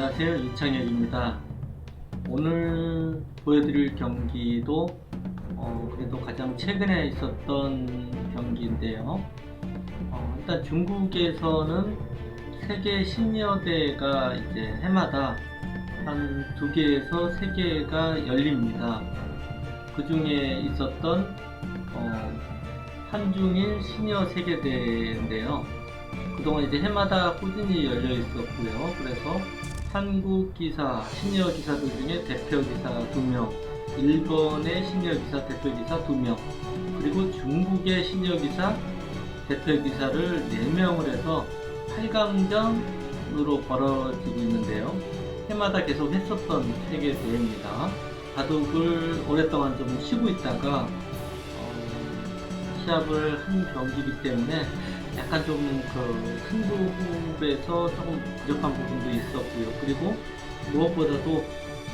안녕하세요, 유창혁입니다. 오늘 보여드릴 경기도 그래도 가장 최근에 있었던 경기인데요. 일단 중국에서는 세계 시니어대회가 이제 해마다 한 2개에서 3개가 열립니다. 그 중에 있었던 한중일 시니어 세계대회인데요. 그동안 이제 해마다 꾸준히 열려 있었고요. 그래서 한국 기사, 시니어 기사들 중에 대표 기사 2명, 일본의 시니어 기사 대표 기사 2명, 그리고 중국의 시니어 기사 대표 기사를 4명을 해서 8강전으로 벌어지고 있는데요. 해마다 계속 했었던 세계 대회입니다. 바둑을 오랫동안 좀 쉬고 있다가 시합을 한 경기이기 때문에 약간 좀 큰 부분에서 조금 부족한 부분도 있었고요. 그리고 무엇보다도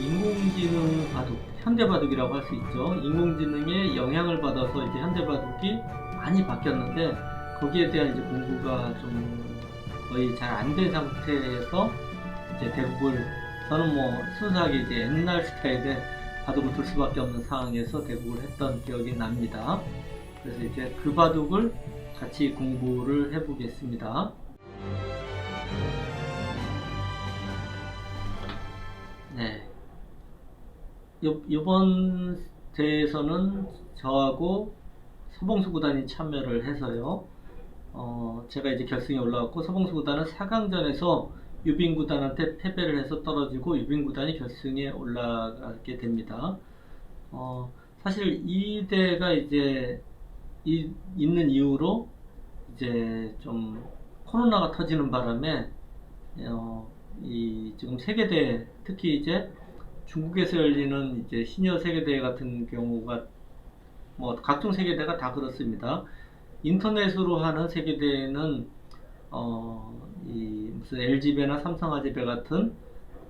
인공지능 바둑, 현대바둑이라고 할 수 있죠. 인공지능의 영향을 받아서 이제 현대바둑이 많이 바뀌었는데 거기에 대한 이제 공부가 좀 거의 잘 안 된 상태에서 이제 대국을 저는 뭐 순수하게 이제 옛날 스타일의 바둑을 둘 수밖에 없는 상황에서 대국을 했던 기억이 납니다. 그래서 이제 그 바둑을 같이 공부를 해보겠습니다. 네. 이번 대회에서는 저하고 서봉수 구단이 참여를 해서요. 제가 이제 결승에 올라왔고 서봉수 구단은 4강전에서 유빈 구단한테 패배를 해서 떨어지고 유빈 구단이 결승에 올라가게 됩니다. 사실 이 대회가 이제 있는 이후로 이제 좀 코로나가 터지는 바람에 지금 세계대회, 특히 이제 중국에서 열리는 이제 시니어 세계대회 같은 경우가 뭐 각종 세계대회가 다 그렇습니다. 인터넷으로 하는 세계대회는 이 무슨 LG배나 삼성화재배 같은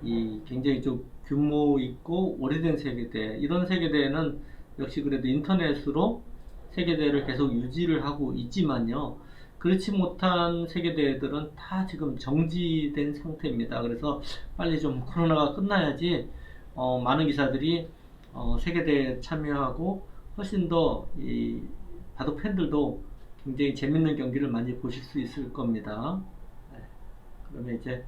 이 굉장히 좀 규모 있고 오래된 세계대회, 이런 세계대회는 역시 그래도 인터넷으로 세계대회를 계속 유지를 하고 있지만요. 그렇지 못한 세계대회들은 다 지금 정지된 상태입니다. 그래서 빨리 좀 코로나가 끝나야지 많은 기사들이 세계대회에 참여하고 훨씬 더 이 바둑 팬들도 굉장히 재밌는 경기를 많이 보실 수 있을 겁니다. 네. 그러면 이제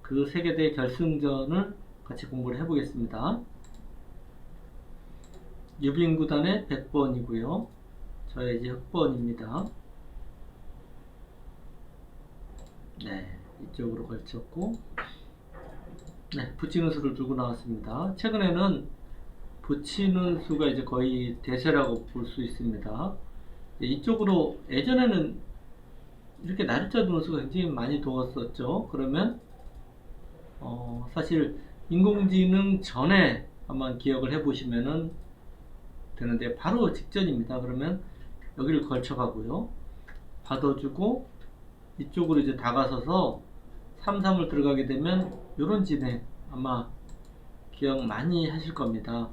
그 세계대회 결승전을 같이 공부를 해보겠습니다. 유빈 구단의 100번이고요. 저의 이제 흑번입니다. 네, 이쪽으로 걸쳤고, 네, 붙이는 수를 들고 나왔습니다. 최근에는 붙이는 수가 이제 거의 대세라고 볼 수 있습니다. 이쪽으로 예전에는 이렇게 날짜 두는 수가 굉장히 많이 두었었죠. 그러면 사실 인공지능 전에 한번 기억을 해보시면은 되는데 바로 직전입니다. 그러면 여기를 걸쳐 가고요. 받아주고 이쪽으로 이제 다가서서 3-3을 들어가게 되면 이런 진행 아마 기억 많이 하실 겁니다.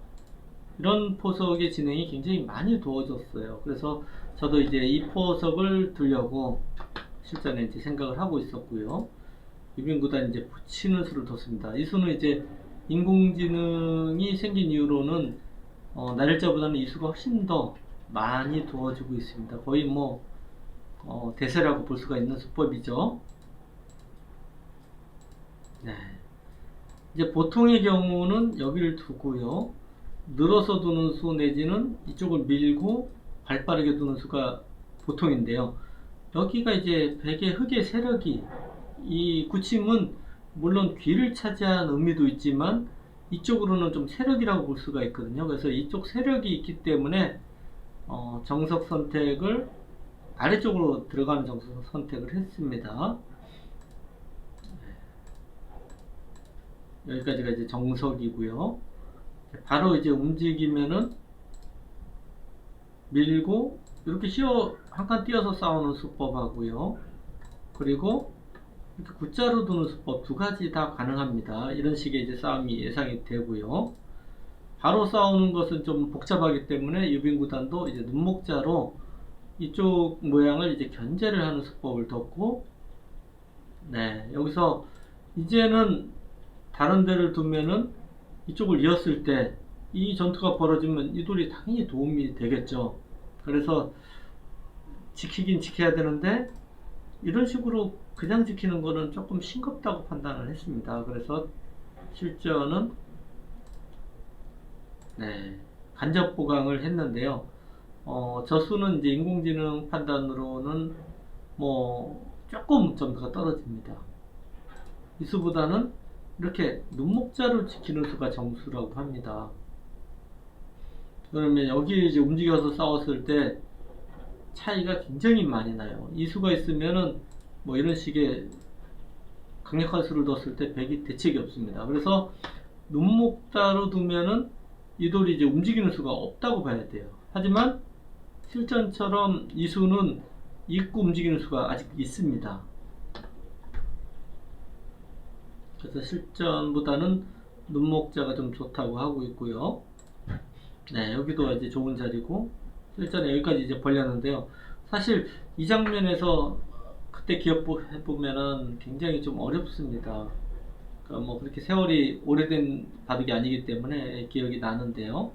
이런 포석의 진행이 굉장히 많이 두어졌어요. 그래서 저도 이제 이 포석을 두려고 실전에 이제 생각을 하고 있었고요. 유빈 구단 이제 붙이는 수를 뒀습니다. 이 수는 이제 인공지능이 생긴 이후로는 날짜보다는 이 수가 훨씬 더 많이 두어지고 있습니다. 거의 뭐 대세라고 볼 수가 있는 수법이죠. 네. 이제 보통의 경우는 여기를 두고요. 늘어서 두는 수 내지는 이쪽을 밀고 발빠르게 두는 수가 보통인데요. 여기가 이제 백의 흑의 세력이 이 굳힘은 물론 귀를 차지한 의미도 있지만 이쪽으로는 좀 세력이라고 볼 수가 있거든요. 그래서 이쪽 세력이 있기 때문에 정석 선택을 아래쪽으로 들어가는 정석 선택을 했습니다. 여기까지가 이제 정석이고요. 바로 이제 움직이면은 밀고 이렇게 한 칸 띄어서 싸우는 수법하고요. 그리고 이렇게 굿자로 두는 수법 두 가지 다 가능합니다. 이런 식의 이제 싸움이 예상이 되고요. 바로 싸우는 것은 좀 복잡하기 때문에 유빈 구단도 이제 눈목자로 이쪽 모양을 이제 견제를 하는 수법을 뒀고, 네, 여기서 이제는 다른 데를 두면은 이쪽을 이었을 때 이 전투가 벌어지면 이 돌이 당연히 도움이 되겠죠. 그래서 지키긴 지켜야 되는데 이런 식으로 그냥 지키는 거는 조금 싱겁다고 판단을 했습니다. 그래서 실전은 간접 보강을 했는데요. 저수는 이제 인공지능 판단으로는 뭐 조금 점수가 떨어집니다. 이 수보다는 이렇게 눈목자로 지키는 수가 점수라고 합니다. 그러면 여기 이제 움직여서 싸웠을 때 차이가 굉장히 많이 나요. 이 수가 있으면은 뭐 이런 식의 강력한 수를 뒀을 때 백이 대책이 없습니다. 그래서 눈목자로 두면은 이 돌이 이제 움직이는 수가 없다고 봐야 돼요. 하지만 실전처럼 이 수는 입구 움직이는 수가 아직 있습니다. 그래서 실전보다는 눈목자가 좀 좋다고 하고 있고요. 여기도 이제 좋은 자리고 실전에 여기까지 이제 벌렸는데요. 사실 이 장면에서 그때 기억해보면은 굉장히 좀 어렵습니다. 그러니까 뭐 그렇게 세월이 오래된 바둑이 아니기 때문에 기억이 나는데요.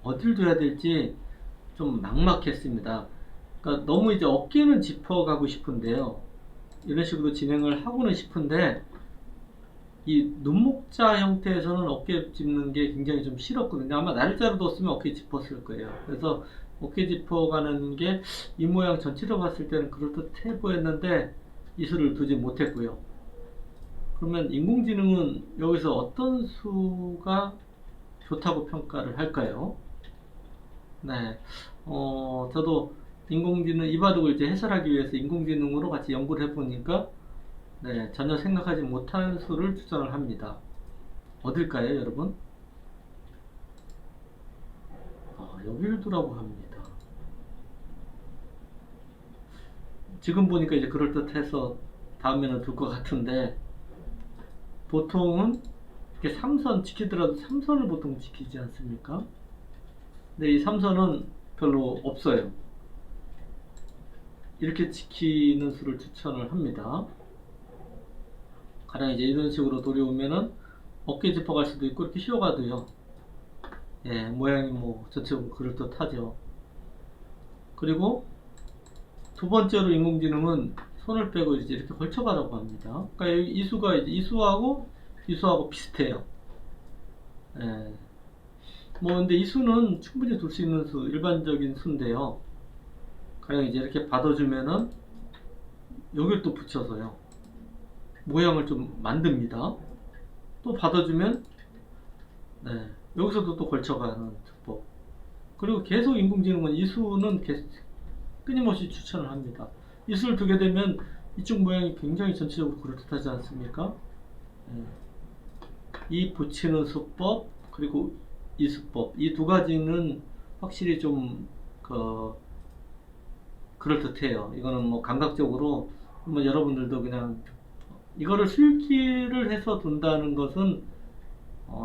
어딜 둬야 될지 좀 막막했습니다. 그러니까 너무 이제 어깨는 짚어가고 싶은데요. 이런 식으로 진행을 하고는 싶은데 이 눈목자 형태에서는 어깨 짚는 게 굉장히 좀 싫었거든요. 아마 날짜로 뒀으면 어깨 짚었을 거예요. 그래서 어깨 짚어가는 게 이 모양 전체로 봤을 때는 그럴듯해 보였는데 이 수를 두지 못했고요. 그러면 인공지능은 여기서 어떤 수가 좋다고 평가를 할까요? 저도 인공지능 이 바둑을 이제 해설하기 위해서 인공지능으로 같이 연구를 해보니까 전혀 생각하지 못한 수를 추천을 합니다. 어딜까요, 여러분? 여기를 두라고 합니다. 지금 보니까 이제 그럴듯해서 다음에는 둘 것 같은데 보통은 이렇게 3선 지키더라도 3선을 보통 지키지 않습니까? 근데 이 3선은 별로 없어요. 이렇게 지키는 수를 추천을 합니다. 가령 이제 이런 식으로 돌이 오면은 어깨 짚어갈 수도 있고 이렇게 휘어가도요. 모양이 뭐 전체적으로 그럴듯하죠. 그리고 두 번째로 인공지능은 손을 빼고 이제 이렇게 걸쳐가라고 합니다. 그러니까 이 수가 이제 이 수하고 비슷해요. 뭐 근데 이 수는 충분히 둘 수 있는 수, 일반적인 수인데요. 가령 이제 이렇게 받아주면은 여기를 또 붙여서요. 모양을 좀 만듭니다. 또 받아주면 여기서도 또 걸쳐가는 수법. 그리고 계속 인공지능은 이 수는 끊임없이 추천을 합니다. 이 수를 두게 되면 이쪽 모양이 굉장히 전체적으로 그럴듯하지 않습니까? 이 붙이는 수법 그리고 이 수법 이 두 가지는 확실히 좀 그럴듯해요. 이거는 뭐 감각적으로 한번 여러분들도 그냥 이거를 수익기를 해서 둔다는 것은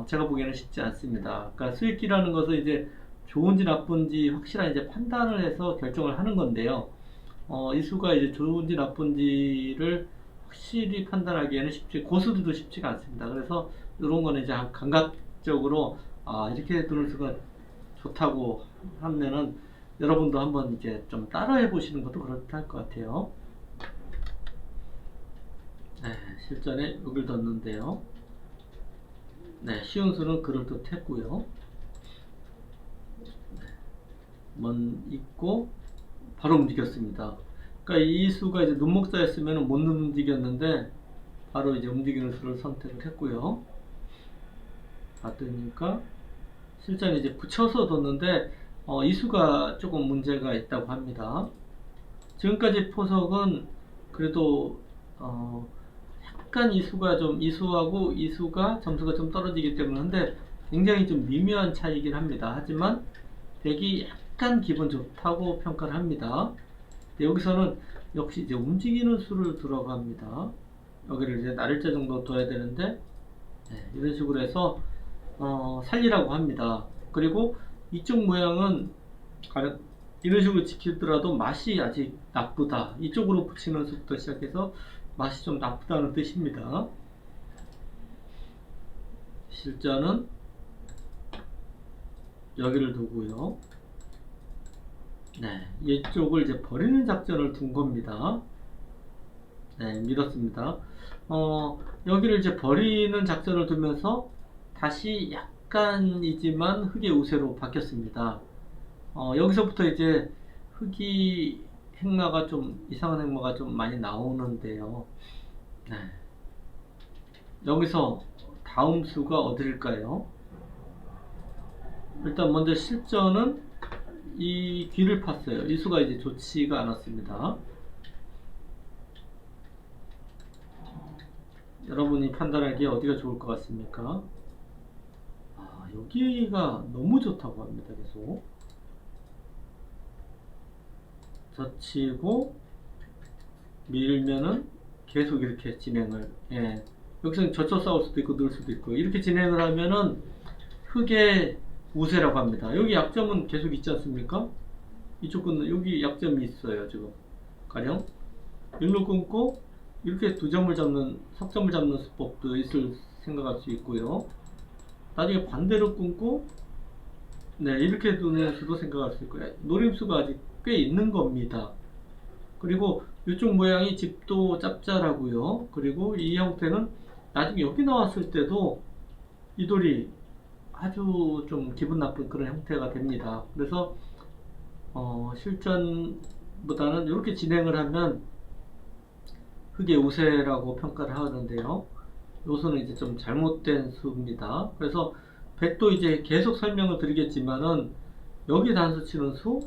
제가 보기에는 쉽지 않습니다. 그러니까 수익기라는 것은 이제 좋은지 나쁜지 확실한 이제 판단을 해서 결정을 하는 건데요. 이 수가 이제 좋은지 나쁜지를 확실히 판단하기에는 고수들도 쉽지가 않습니다. 그래서 이런 거는 이제 감각적으로 이렇게 두는 수가 좋다고 하면은 여러분도 한번 이제 좀 따라해 보시는 것도 그럴듯할 것 같아요. 실전에 여기를 뒀는데요. 쉬운 수는 그럴듯했고요. 먼 있고 바로 움직였습니다. 그러니까 이 수가 이제 눈목자였으면 못 움직였는데 바로 이제 움직이는 수를 선택을 했고요. 봤더니까 실전에 이제 붙여서 뒀는데 이 수가 조금 문제가 있다고 합니다. 지금까지 포석은 그래도 약간 이 수하고 이 수가 점수가 좀 떨어지기 때문에 굉장히 좀 미묘한 차이긴 합니다. 하지만 백이 약간 기분 좋다고 평가를 합니다. 여기서는 역시 이제 움직이는 수를 들어갑니다. 여기를 이제 날짜 정도 둬야 되는데 이런 식으로 해서 살리라고 합니다. 그리고 이쪽 모양은 이런 식으로 지키더라도 맛이 아직 나쁘다. 이쪽으로 붙이는 수부터 시작해서 맛이 좀 나쁘다는 뜻입니다. 실전은 여기를 두고요. 네, 이쪽을 이제 버리는 작전을 둔 겁니다. 네, 밀었습니다. 여기를 이제 버리는 작전을 두면서 다시 약간이지만 흑의 우세로 바뀌었습니다. 여기서부터 이제 흑이 행마가 좀 이상한 행마가 좀 많이 나오는데요. 네. 여기서 다음 수가 어디일까요? 일단 먼저 실전은 이 귀를 팠어요. 이 수가 이제 좋지가 않았습니다. 여러분이 판단하기에 어디가 좋을 것 같습니까? 여기가 너무 좋다고 합니다. 계속 젖히고 밀면은 계속 이렇게 진행을, 예. 여기서는 젖혀 싸울 수도 있고 넣을 수도 있고 이렇게 진행을 하면은 흑의 우세라고 합니다. 여기 약점은 계속 있지 않습니까? 이쪽은 여기 약점이 있어요. 지금 가령 일로 끊고 이렇게 두 점을 잡는, 석점을 잡는 수법도 있을 생각할 수 있고요. 나중에 반대로 끊고 네, 이렇게 두는 수도 생각할 수 있고요. 노림수가 아직 꽤 있는 겁니다. 그리고 이쪽 모양이 집도 짭짤하고요. 그리고 이 형태는 나중에 여기 나왔을 때도 이 돌이 아주 좀 기분 나쁜 그런 형태가 됩니다. 그래서 실전보다는 이렇게 진행을 하면 흑의 우세라고 평가를 하는데요. 요소는 이제 좀 잘못된 수입니다. 그래서 백도 이제 계속 설명을 드리겠지만은 여기 단수 치는 수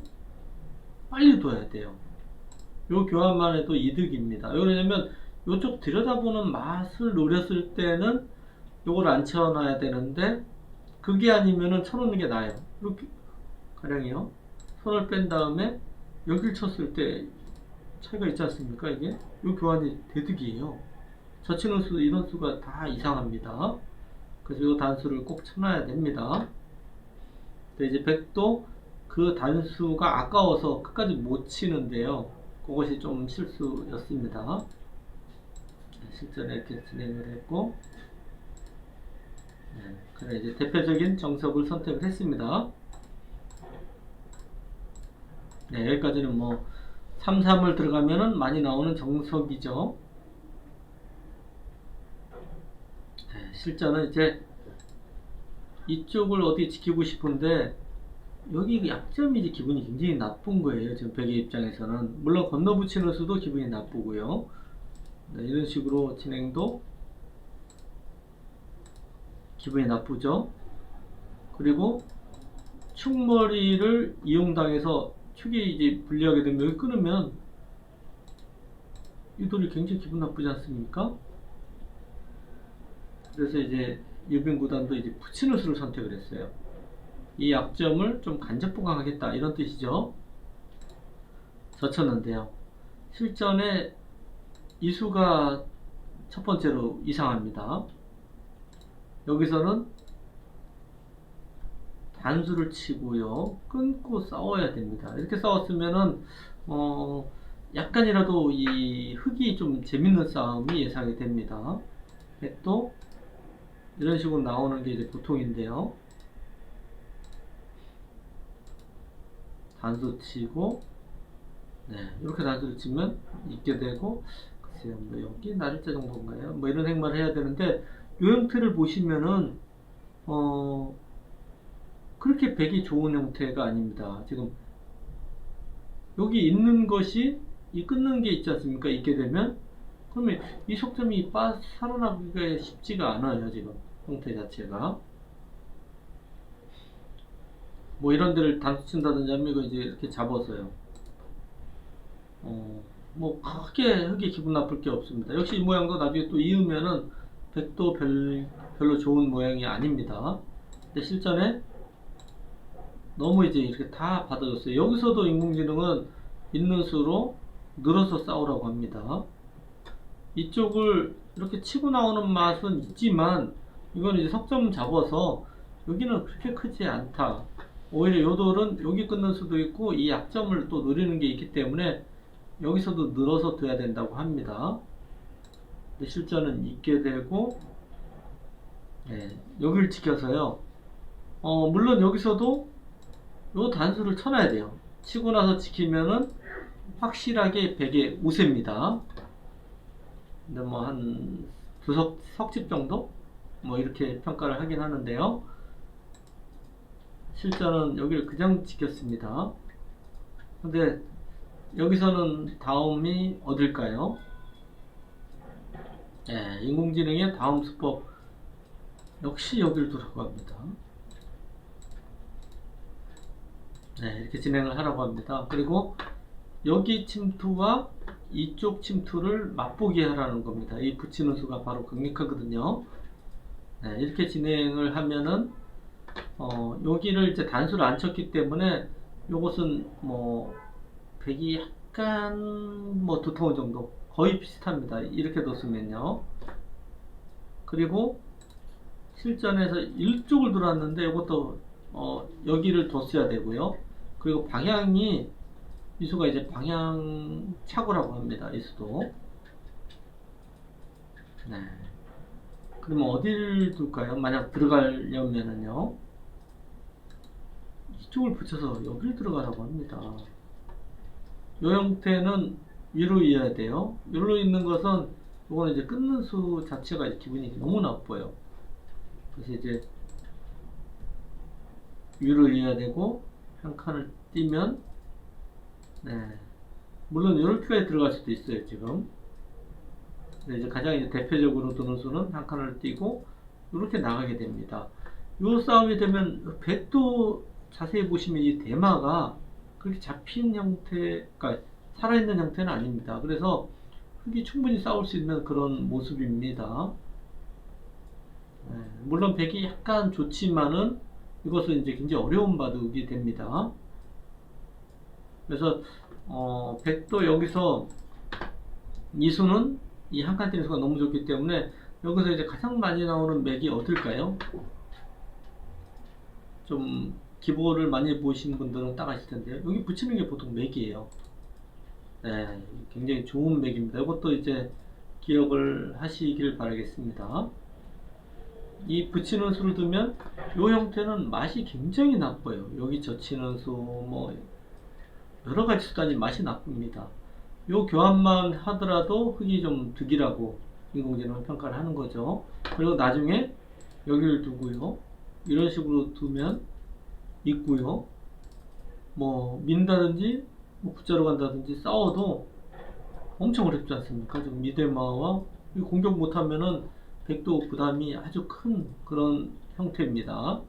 빨리 둬야 돼요. 요 교환만 해도 이득입니다. 왜냐면 요쪽 들여다보는 맛을 노렸을 때는 요걸 안 채워놔야 되는데 그게 아니면은 쳐놓는 게 나아요. 이렇게 가령이요. 손을 뺀 다음에 여길 쳤을 때 차이가 있지 않습니까? 이게 요 교환이 대득이에요. 젖히는 수, 이런 수가 다 이상합니다. 그래서 이 단수를 꼭 쳐놔야 됩니다. 근데 이제 백도 그 단수가 아까워서 끝까지 못 치는데요. 그것이 좀 실수였습니다. 실전에 이렇게 진행을 했고, 네, 그래 이제 대표적인 정석을 선택을 했습니다. 네, 여기까지는 뭐 3, 3을 들어가면은 많이 나오는 정석이죠. 네, 실전은 이제 이쪽을 어디 지키고 싶은데 여기 약점이 이제 기분이 굉장히 나쁜 거예요. 지금 백의 입장에서는. 물론 건너붙이는 수도 기분이 나쁘고요. 네, 이런 식으로 진행도 기분이 나쁘죠. 그리고 축머리를 이용당해서 축이 이제 불리하게 되면 여기 끊으면 이 돌이 굉장히 기분 나쁘지 않습니까? 그래서 이제 유빈 구단도 이제 붙이는 수를 선택을 했어요. 이 약점을 좀 간접 보강하겠다 이런 뜻이죠. 젖혔는데요. 실전에 이 수가 첫 번째로 이상합니다. 여기서는 단수를 치고요. 끊고 싸워야 됩니다. 이렇게 싸웠으면은 약간이라도 이 흑이 좀 재밌는 싸움이 예상이 됩니다. 또 이런 식으로 나오는 게 이제 보통인데요. 단수 치고 네, 이렇게 단수를 치면 있게 되고 글쎄요, 뭐 여기 날일자 정도인가요? 뭐 이런 행마를 해야 되는데 이 형태를 보시면은 그렇게 백이 좋은 형태가 아닙니다. 지금 여기 있는 것이 이 끊는 게 있지 않습니까? 있게 되면 그러면 이 속점이 살아나기가 쉽지가 않아요. 지금 형태 자체가 뭐 이런 데를 단수 친다든지 하면 이거 이제 이렇게 잡아서요. 뭐 크게 흑이 기분 나쁠 게 없습니다. 역시 이 모양도 나중에 또 이으면은 백도 별로 좋은 모양이 아닙니다. 근데 실전에 너무 이제 이렇게 다 받아줬어요. 여기서도 인공지능은 있는 수로 늘어서 싸우라고 합니다. 이쪽을 이렇게 치고 나오는 맛은 있지만 이건 이제 석점 잡아서 여기는 그렇게 크지 않다. 오히려 요 돌은 여기 끊는 수도 있고 이 약점을 또 노리는 게 있기 때문에 여기서도 늘어서 둬야 된다고 합니다. 근데 실전은 있게 되고 네, 여기를 지켜서요. 물론 여기서도 요 단수를 쳐놔야 돼요. 치고 나서 지키면은 확실하게 100의 우세입니다. 근데 뭐 한 두 석집 정도? 뭐 이렇게 평가를 하긴 하는데요. 실전은 여기를 그냥 지켰습니다. 근데 여기서는 다음이 어딜까요? 네, 인공지능의 다음 수법 역시 여기를 들어갑니다. 네, 이렇게 진행을 하라고 합니다. 그리고 여기 침투와 이쪽 침투를 맛보게 하라는 겁니다. 이 붙이는 수가 바로 강력하거든요. 네, 이렇게 진행을 하면은 여기를 이제 단수를 안 쳤기 때문에 요것은 뭐 100이 약간 뭐 두터운 정도 거의 비슷합니다. 이렇게 뒀으면요. 그리고 실전에서 이쪽을 들어왔는데 이것도 여기를 뒀어야 되고요. 그리고 방향이 이 수가 이제 방향 착오라고 합니다. 이 수도. 네. 그러면 어디를 둘까요? 만약 들어가려면은요. 이쪽을 붙여서 여기를 들어가라고 합니다. 이 형태는 위로 이어야 돼요. 위로 있는 것은 이거는 이제 끊는 수 자체가 기분이 너무 나빠요. 그래서 이제 위로 이어야 되고 한 칸을 띄면 네. 물론 이렇게 들어갈 수도 있어요 지금. 근데 이제 가장 이제 대표적으로 드는 수는 한 칸을 띄고 이렇게 나가게 됩니다. 이 싸움이 되면 백도 자세히 보시면 이 대마가 그렇게 잡힌 형태, 그러니까 살아있는 형태는 아닙니다. 그래서 흙이 충분히 싸울 수 있는 그런 모습입니다. 네, 물론 백이 약간 좋지만은 이것은 이제 굉장히 어려운 바둑이 됩니다. 그래서 백도 여기서 이 수는 이 한 칸 때리는 수가 너무 좋기 때문에 여기서 이제 가장 많이 나오는 맥이 어딜까요? 좀 기보를 많이 보신 분들은 딱 아실 텐데요. 여기 붙이는 게 보통 맥이에요. 네, 굉장히 좋은 맥입니다. 이것도 이제 기억을 하시길 바라겠습니다. 이 붙이는 수를 두면 이 형태는 맛이 굉장히 나빠요. 여기 젖히는 수, 뭐 여러 가지 수단이 맛이 나쁩니다. 요 교환만 하더라도 흙이 좀 득이라고 인공지능은 평가를 하는 거죠. 그리고 나중에 여기를 두고요. 이런 식으로 두면 있고요. 뭐 민다든지 뭐 붙자로 간다든지 싸워도 엄청 어렵지 않습니까? 지금 미대마와 공격 못하면은 백도 부담이 아주 큰 그런 형태입니다.